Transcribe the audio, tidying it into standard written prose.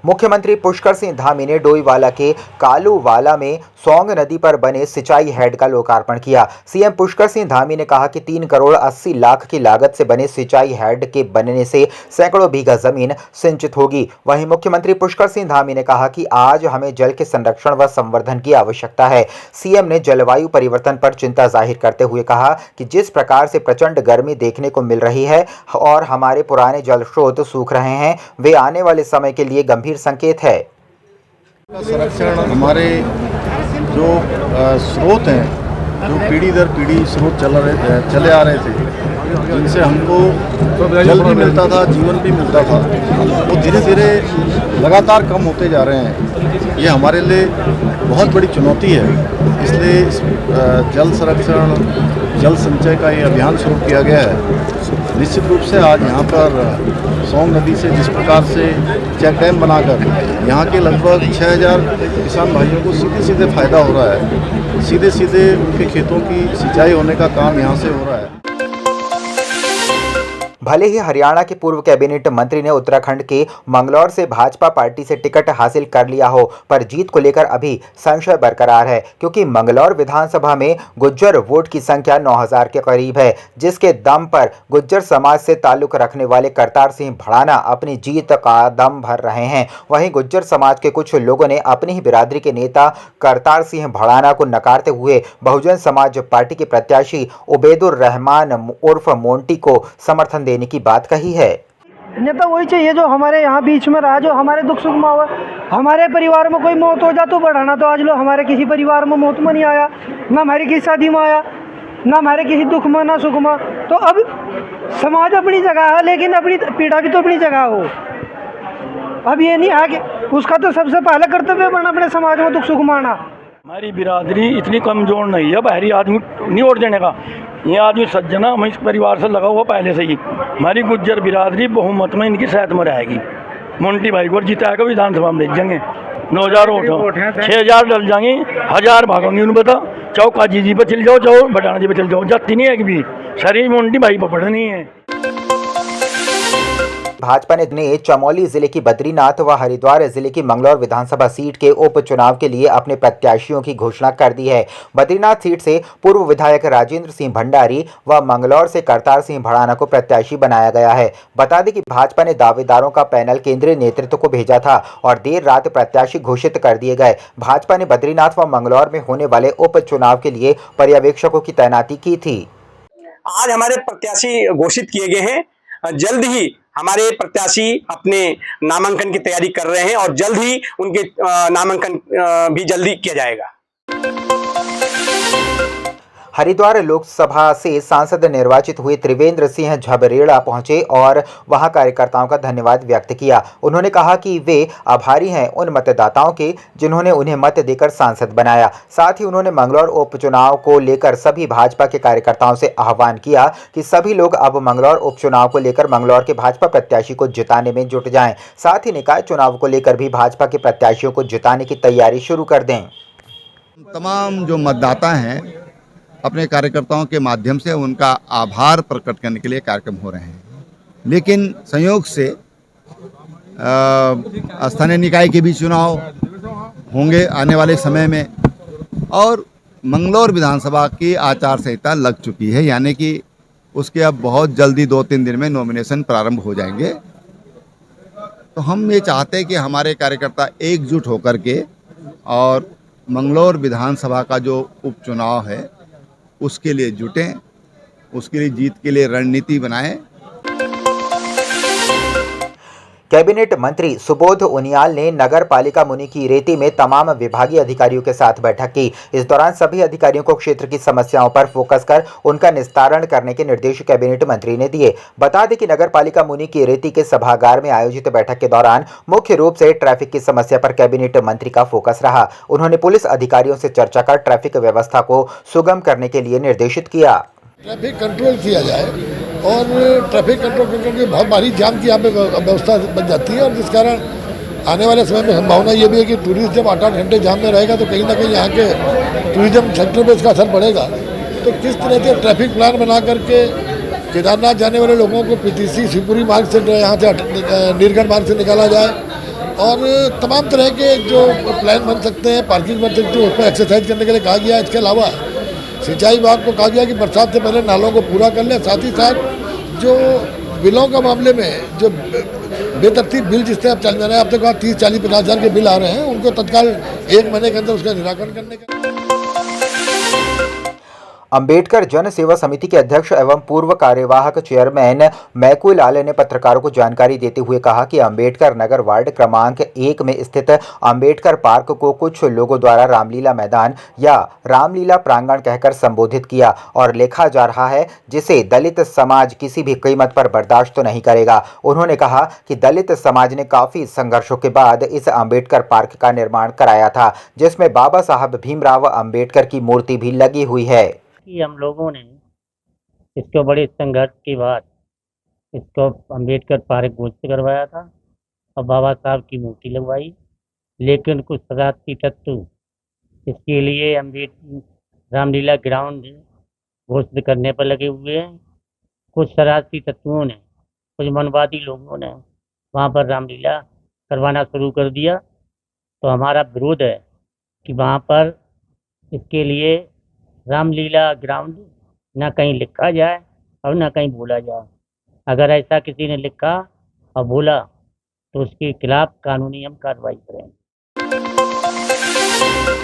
मुख्यमंत्री पुष्कर सिंह धामी ने डोईवाला के कालूवाला में सौंग नदी पर बने सिंचाई हेड का लोकार्पण किया। सीएम पुष्कर सिंह धामी ने कहा कि 3 करोड़ 80 लाख की लागत से बने सिंचाई हेड के बनने से सैकड़ों बीघा जमीन सिंचित होगी। वहीं मुख्यमंत्री पुष्कर सिंह धामी ने कहा कि आज हमें जल के संरक्षण व संवर्धन की आवश्यकता है। सीएम ने जलवायु परिवर्तन पर चिंता जाहिर करते हुए कहा कि जिस प्रकार से प्रचंड गर्मी देखने को मिल रही है और हमारे पुराने जल स्रोत सूख रहे हैं, वे आने वाले समय के लिए गंभीर संकेत है। संरक्षण हमारे जो स्रोत हैं, जो पीढ़ी दर पीढ़ी स्रोत चले आ रहे थे, जिनसे हमको जल भी मिलता था, जीवन भी मिलता था, वो धीरे धीरे लगातार कम होते जा रहे हैं। ये हमारे लिए बहुत बड़ी चुनौती है। इसलिए जल संरक्षण, जल संचय का ये अभियान शुरू किया गया है। निश्चित रूप से आज यहाँ पर सौंग नदी से जिस प्रकार से चेक डैम बनाकर यहाँ के लगभग 6000 किसान भाइयों को सीधे सीधे फ़ायदा हो रहा है। सीधे सीधे उनके खेतों की सिंचाई होने का काम यहाँ से हो रहा है। भले ही हरियाणा के पूर्व कैबिनेट मंत्री ने उत्तराखंड के मंगलौर से भाजपा पार्टी से टिकट हासिल कर लिया हो, पर जीत को लेकर अभी संशय बरकरार है, क्योंकि मंगलौर विधानसभा में गुज्जर वोट की संख्या 9000 के करीब है, जिसके दम पर गुज्जर समाज से ताल्लुक रखने वाले करतार सिंह भड़ाना अपनी जीत का दम भर रहे हैं। वहीं गुज्जर समाज के कुछ लोगों ने अपनी ही बिरादरी के नेता करतार सिंह भड़ाना को नकारते हुए बहुजन समाज पार्टी के प्रत्याशी उबैदुर रहमान उर्फ मोंटी को समर्थन देने की बात कही है। नेता वही चाहिए जो हमारे यहाँ बीच में रहा, जो हमारे दुख सुख में हुआ। हमारे परिवार में कोई मौत हो जा तो बढ़ाना, तो आज लो हमारे किसी परिवार में मौत में नहीं आया, ना हमारी किसी शादी में आया, ना हमारे किसी दुख में, ना सुख में। तो अब समाज अपनी जगह है, लेकिन अपनी पीड़ा भी तो अपनी जगह हो। अब ये नहीं है कि उसका तो सबसे पहले कर्तव्य बना अपने समाज में दुख सुख में आना। हमारी बिरादरी इतनी कमज़ोर नहीं है, बाहरी आदमी नहीं वोट देने का। ये आदमी सज्जना हम इस परिवार से लगा हुआ पहले से ही। हमारी गुज्जर बिरादरी बहुमत में इनकी साथ में रहेगी। मोंटी भाई को जिताएगा विधानसभा में भेज देंगे। 9000 वोट 6000 डल जाएंगे, 1000 भागोंगे उन्हें बता। चाहो काजी जी पर चल जाओ, चाहो बटाना जी पर चल जाओ, जाती नहीं है कि भी शरीर मोंटी भाई पर पड़ नहीं है। भाजपा ने चमोली जिले की बद्रीनाथ व हरिद्वार जिले की मंगलौर विधानसभा सीट के उपचुनाव के लिए अपने प्रत्याशियों की घोषणा कर दी है। बद्रीनाथ सीट से पूर्व विधायक राजेंद्र सिंह भंडारी व मंगलौर से करतार सिंह भड़ाना को प्रत्याशी बनाया गया है। बता दें कि भाजपा ने दावेदारों का पैनल केंद्रीय नेतृत्व को भेजा था और देर रात प्रत्याशी घोषित कर दिए गए। भाजपा ने बद्रीनाथ व मंगलौर में होने वाले उपचुनाव के लिए पर्यवेक्षकों की तैनाती की थी। आज हमारे प्रत्याशी घोषित किए गए हैं। जल्द ही हमारे प्रत्याशी अपने नामांकन की तैयारी कर रहे हैं और जल्द ही उनके नामांकन भी जल्दी किया जाएगा। हरिद्वार लोकसभा से सांसद निर्वाचित हुए त्रिवेंद्र सिंह झबरेड़ा पहुंचे और वहां कार्यकर्ताओं का धन्यवाद व्यक्त किया। उन्होंने कहा कि वे आभारी हैं उन मतदाताओं के जिन्होंने उन्हें मत देकर सांसद बनाया। साथ ही उन्होंने मंगलौर उपचुनाव को लेकर सभी भाजपा के कार्यकर्ताओं से आह्वान किया कि सभी लोग अब मंगलौर उपचुनाव को लेकर मंगलौर के भाजपा प्रत्याशी को जिताने में जुट जाएं। साथ ही निकाय चुनाव को लेकर भी भाजपा के प्रत्याशियों को जिताने की तैयारी शुरू कर दें। तमाम जो मतदाता हैं अपने कार्यकर्ताओं के माध्यम से उनका आभार प्रकट करने के लिए कार्यक्रम हो रहे हैं, लेकिन संयोग से स्थानीय निकाय के भी चुनाव होंगे आने वाले समय में और मंगलौर विधानसभा की आचार संहिता लग चुकी है, यानी कि उसके अब बहुत जल्दी 2-3 दिन में नॉमिनेशन प्रारंभ हो जाएंगे। तो हम ये चाहते हैं कि हमारे कार्यकर्ता एकजुट होकर के और मंगलौर विधानसभा का जो उपचुनाव है उसके लिए जुटें, उसके लिए जीत के लिए रणनीति बनाएं। कैबिनेट मंत्री सुबोध उनियाल ने नगर पालिका मुनिकीरेती में तमाम विभागीय अधिकारियों के साथ बैठक की। इस दौरान सभी अधिकारियों को क्षेत्र की समस्याओं पर फोकस कर उनका निस्तारण करने के निर्देश कैबिनेट मंत्री ने दिए। बता दें कि नगर पालिका मुनिकीरेती के सभागार में आयोजित बैठक के दौरान मुख्य रूप से ट्रैफिक की समस्या पर कैबिनेट मंत्री का फोकस रहा। उन्होंने पुलिस अधिकारियों से चर्चा कर ट्रैफिक व्यवस्था को सुगम करने के लिए निर्देशित किया। ट्रैफिक कंट्रोल किया जाए और ट्रैफिक कंट्रोल करके बहुत भारी जाम की यहाँ पे व्यवस्था बन जाती है और जिस कारण आने वाले समय में संभावना ये भी है कि टूरिस्ट जब 8-8 घंटे जाम में रहेगा तो कहीं ना कहीं यहाँ के टूरिज्म सेक्टर पे इसका असर पड़ेगा। तो किस तरह से ट्रैफिक प्लान बना करके केदारनाथ जाने वाले लोगों को पीटीसी शिवपुरी मार्ग से यहाँ से नीरगढ़ मार्ग से निकाला जाए और तमाम तरह के जो प्लान बन सकते हैं, पार्किंग बन सकती है, उसको एक्सरसाइज करने के लिए कहा गया है। इसके अलावा सिंचाई विभाग को कहा गया कि बरसात से पहले नालों को पूरा कर ले। साथ ही साथ जो बिलों का मामले में जो बेतरतीब बिल जिससे अब चल रहे हैं, अब तक 30, 40, 50 हज़ार के बिल आ रहे हैं, उनको तत्काल 1 महीने के अंदर उसका निराकरण करने का। अंबेडकर जन सेवा समिति के अध्यक्ष एवं पूर्व कार्यवाहक चेयरमैन मैकू लाल ने पत्रकारों को जानकारी देते हुए कहा कि अंबेडकर नगर वार्ड क्रमांक 1 में स्थित अंबेडकर पार्क को कुछ लोगों द्वारा रामलीला मैदान या रामलीला प्रांगण कहकर संबोधित किया और लिखा जा रहा है, जिसे दलित समाज किसी भी कीमत पर बर्दाश्त तो नहीं करेगा। उन्होंने कहा कि दलित समाज ने काफी संघर्षों के बाद इस अंबेडकर पार्क का निर्माण कराया था, जिसमें बाबा साहब भीमराव अंबेडकर की मूर्ति भी लगी हुई है। कि हम लोगों ने इसको बड़े संघर्ष के बाद इसको अंबेडकर पार्क घोषित करवाया था और बाबा साहब की मूर्ति लगवाई, लेकिन कुछ शरारती तत्व इसके लिए रामलीला ग्राउंड घोषित करने पर लगे हुए हैं। कुछ शरारती तत्वों ने, कुछ मनवादी लोगों ने वहाँ पर रामलीला करवाना शुरू कर दिया। तो हमारा विरोध है कि वहाँ पर इसके लिए रामलीला ग्राउंड ना कहीं लिखा जाए और ना कहीं बोला जाए। अगर ऐसा किसी ने लिखा और बोला तो उसके खिलाफ कानूनी हम कार्रवाई करेंगे।